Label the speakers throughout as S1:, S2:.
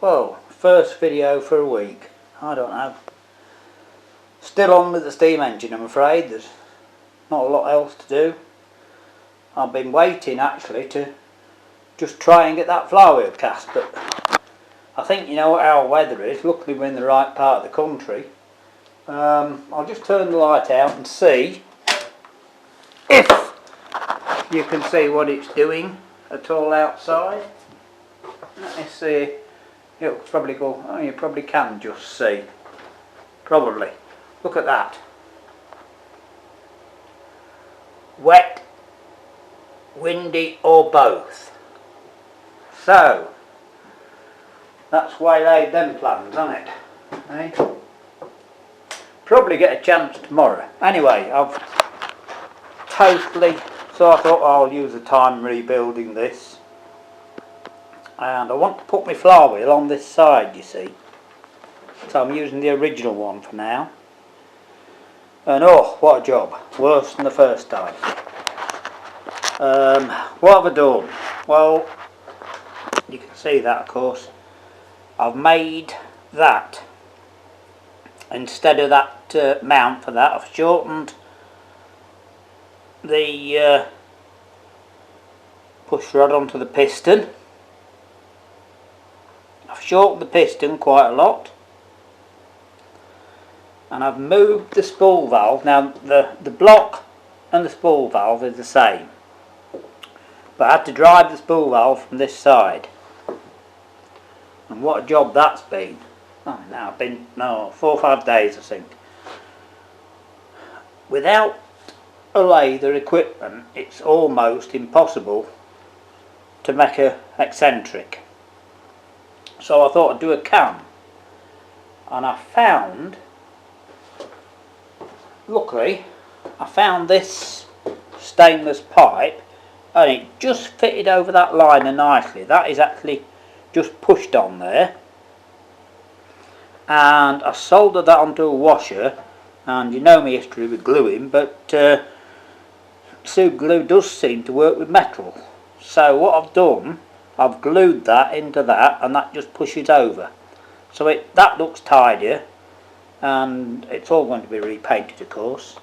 S1: Well, first video for a week. I don't know. Still on with the steam engine, I'm afraid. There's not a lot else to do. I've been waiting actually to just try and get that flywheel cast, but I think you know what our weather is. Luckily we're in the right part of the country. I'll just turn the light out and see if you can see what it's doing at all outside. Let me see. It'll probably go. Oh, you probably can just see. Probably. Look at that. Wet, windy, or both. So that's why they laid them plans, isn't it? Eh? Probably get a chance tomorrow. Anyway, I've totally. So I thought I'll use the time rebuilding this. And I want to put my flywheel on this side, you see. So I'm using the original one for now. And oh, what a job. Worse than the first time. What have I done? Well, you can see that, of course. I've made that. Instead of that mount for that, I've shortened the push rod onto the piston. I've shortened the piston quite a lot, and I've moved the spool valve. Now the block and the spool valve is the same, but I had to drive the spool valve from this side, and what a job that's been. Oh, now I've been 4 or 5 days I think. Without a lathe or equipment it's almost impossible to make a eccentric. So I thought I'd do a cam, and I found, luckily, I found this stainless pipe, and it just fitted over that liner nicely. That is actually just pushed on there, and I soldered that onto a washer. And you know my history with gluing, but super glue does seem to work with metal. So what I've done, I've glued that into that, and that just pushes over. So that looks tidier, and it's all going to be repainted, of course.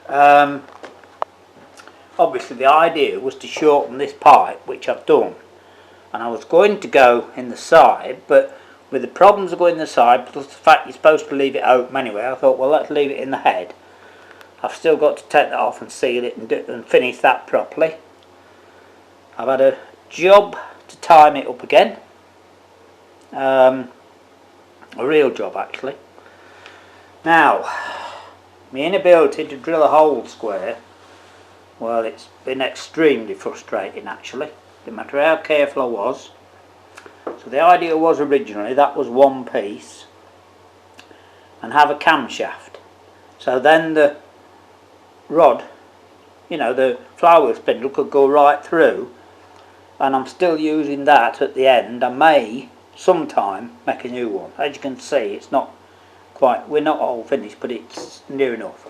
S1: Obviously the idea was to shorten this pipe, which I've done. And I was going to go in the side, but with the problems of going in the side, plus the fact you're supposed to leave it open anyway, I thought, well, let's leave it in the head. I've still got to take that off and seal it and finish that properly. I've had a job to time it up again. A real job actually. Now, my inability to drill a hole square, well, it's been extremely frustrating actually. No matter how careful I was. So the idea was originally that was one piece and have a camshaft. So then the rod, you know, the flywheel spindle could go right through. And I'm still using that at the end. I may sometime make a new one. As you can see, it's not quite, we're not all finished, but it's near enough.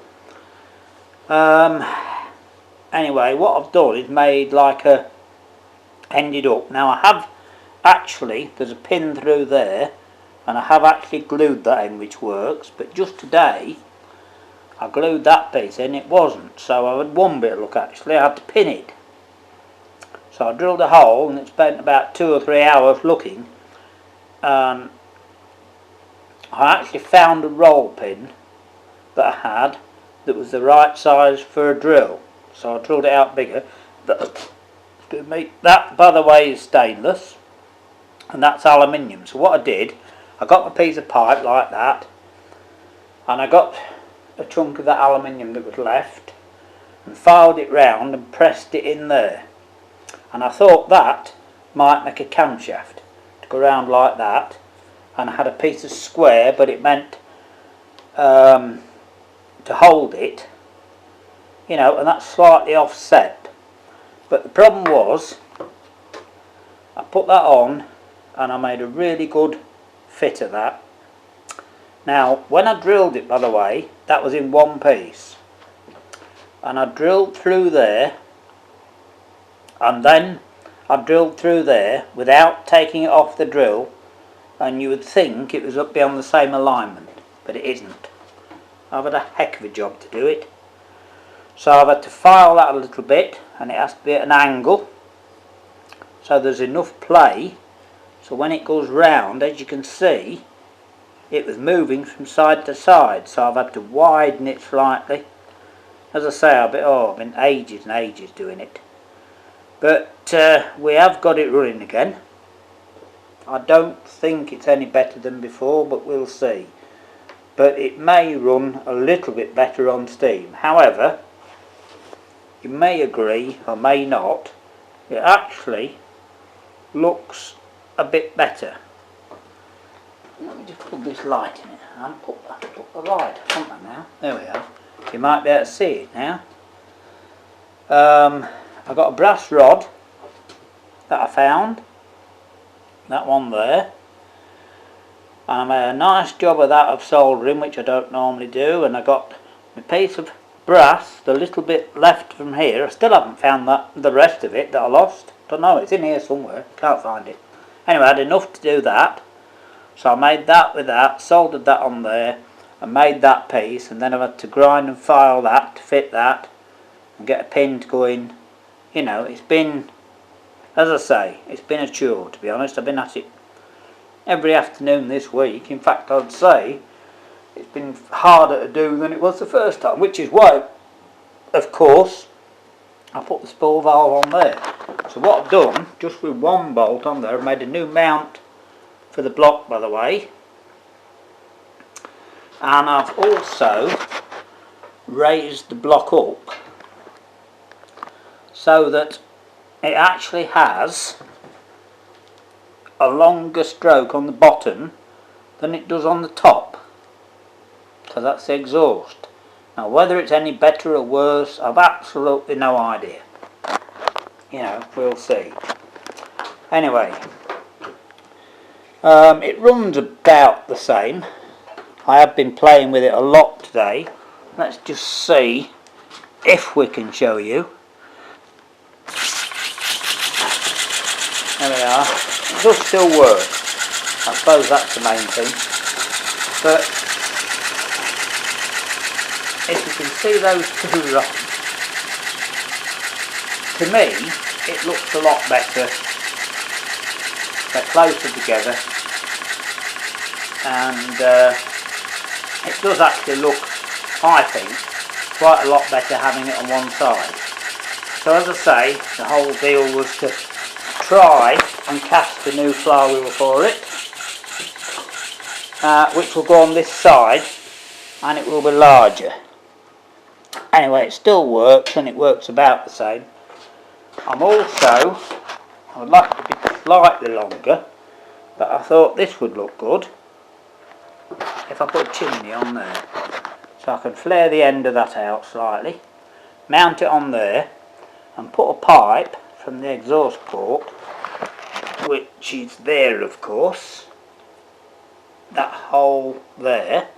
S1: Anyway, what I've done is made like a ended up. Now I have actually, there's a pin through there, and I have actually glued that in, which works, but just today I glued that piece in, it wasn't. So I had one bit of luck actually, I had to pin it. So I drilled a hole and it spent about 2 or 3 hours looking, and I actually found a roll pin that I had that was the right size for a drill. So I drilled it out bigger. That, by the way, is stainless, and that's aluminium. So what I did, I got a piece of pipe like that, and I got a chunk of that aluminium that was left and filed it round and pressed it in there. And I thought that might make a camshaft to go around like that, and I had a piece of square, but it meant to hold it, you know, and that's slightly offset. But the problem was, I put that on and I made a really good fit of that. Now when I drilled it, by the way, that was in one piece, and I drilled through there, and then I drilled through there without taking it off the drill and you would think it was up beyond the same alignment, but it isn't. I've had a heck of a job to do it. So I've had to file that a little bit, and it has to be at an angle so there's enough play so when it goes round, as you can see, it was moving from side to side, so I've had to widen it slightly. As I say, I've been ages and ages doing it, but we have got it running again. I don't think it's any better than before, but we'll see. But it may run a little bit better on steam. However, you may agree or may not, it actually looks a bit better. Let me just put this light in it and put the light on there now. There we are. You might be able to see it now. I've got a brass rod that I found. That one there. And I made a nice job of that of soldering, which I don't normally do, and I got a piece of brass, the little bit left from here. I still haven't found the rest of it that I lost. Don't know, it's in here somewhere, can't find it. Anyway, I had enough to do that, so I made that with that, soldered that on there, and made that piece, and then I've had to grind and file that to fit that, and get a pin to go in. You know, it's been, as I say, it's been a chore, to be honest. I've been at it every afternoon this week. In fact, I'd say it's been harder to do than it was the first time, which is why, of course, I put the spool valve on there. So what I've done, just with one bolt on there, I've made a new mount for the block, by the way, and I've also raised the block up so that it actually has a longer stroke on the bottom than it does on the top, because that's the exhaust. Now whether it's any better or worse, I've absolutely no idea. You know, we'll see. Anyway, it runs about the same. I have been playing with it a lot today. Let's just see if we can show you. There we are. It does still work. I suppose that's the main thing. But if you can see those two rods, to me it looks a lot better. They're closer together, and it does actually look, I think, quite a lot better having it on one side. So as I say, the whole deal was to try and cast a new flywheel for it, which will go on this side, and it will be larger. Anyway, it still works, and it works about the same. I would like it to be slightly longer, but I thought this would look good if I put a chimney on there. So I can flare the end of that out slightly, mount it on there, and put a pipe from the exhaust port, which is there of course, that hole there,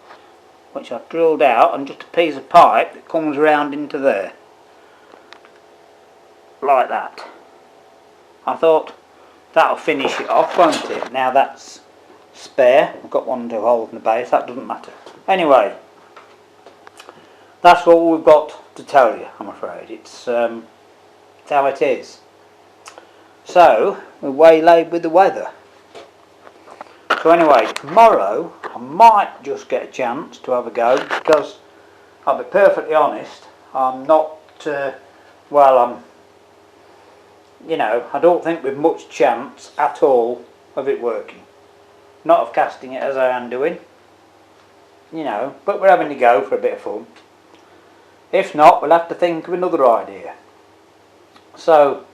S1: which I've drilled out, and just a piece of pipe that comes round into there, like that. I thought that'll finish it off, won't it? Now that's spare. I've got 1 or 2 holes in the base, that doesn't matter. Anyway, that's what we've got to tell you, I'm afraid. It's how it is. So, we're waylaid with the weather. So anyway, tomorrow I might just get a chance to have a go, because I'll be perfectly honest, I'm not, I don't think we've much chance at all of it working. Not of casting it as I am doing, but we're having to go for a bit of fun. If not, we'll have to think of another idea. So,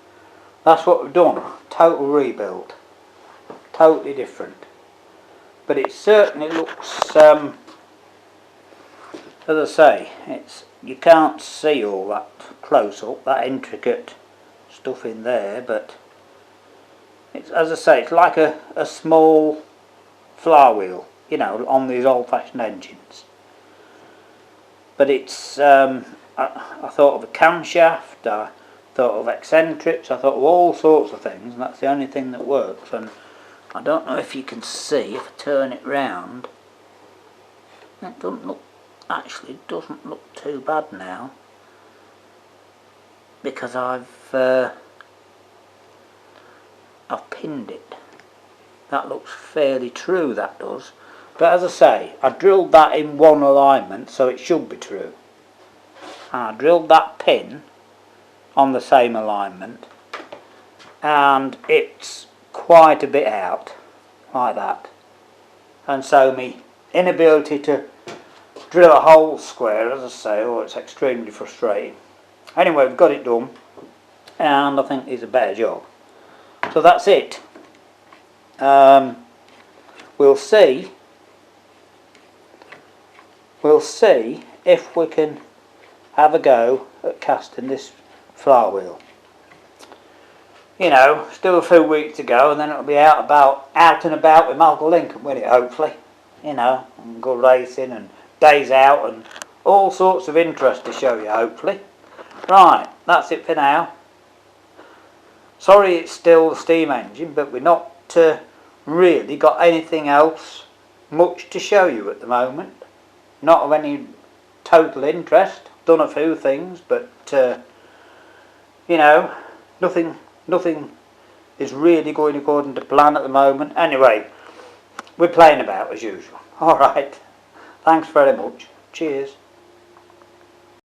S1: that's what we've done. Total rebuild. Totally different. But it certainly looks, as I say, you can't see all that close up, that intricate stuff in there, but it's, as I say, it's like a small flywheel, on these old-fashioned engines. But it's, I thought of a camshaft, I thought of eccentrics, I thought of all sorts of things, and that's the only thing that works. And I don't know if you can see, if I turn it round, it doesn't look, actually it doesn't look too bad now, because I've pinned it. That looks fairly true, that does. But as I say, I drilled that in one alignment, so it should be true. And I drilled that pin on the same alignment, and it's quite a bit out, like that. And so my inability to drill a hole square, as I say, oh, it's extremely frustrating. Anyway, we've got it done, and I think it's a better job. So that's it. We'll see if we can have a go at casting this flywheel. You know, still a few weeks to go, and then it'll be out and about with Michael Lincoln, will it, hopefully. You know, and go racing and days out and all sorts of interest to show you, hopefully. Right, that's it for now. Sorry it's still the steam engine, but we're not really got anything else much to show you at the moment. Not of any total interest. Done a few things, but you know, nothing is really going according to plan at the moment. Anyway, we're playing about as usual. Alright, thanks very much. Cheers.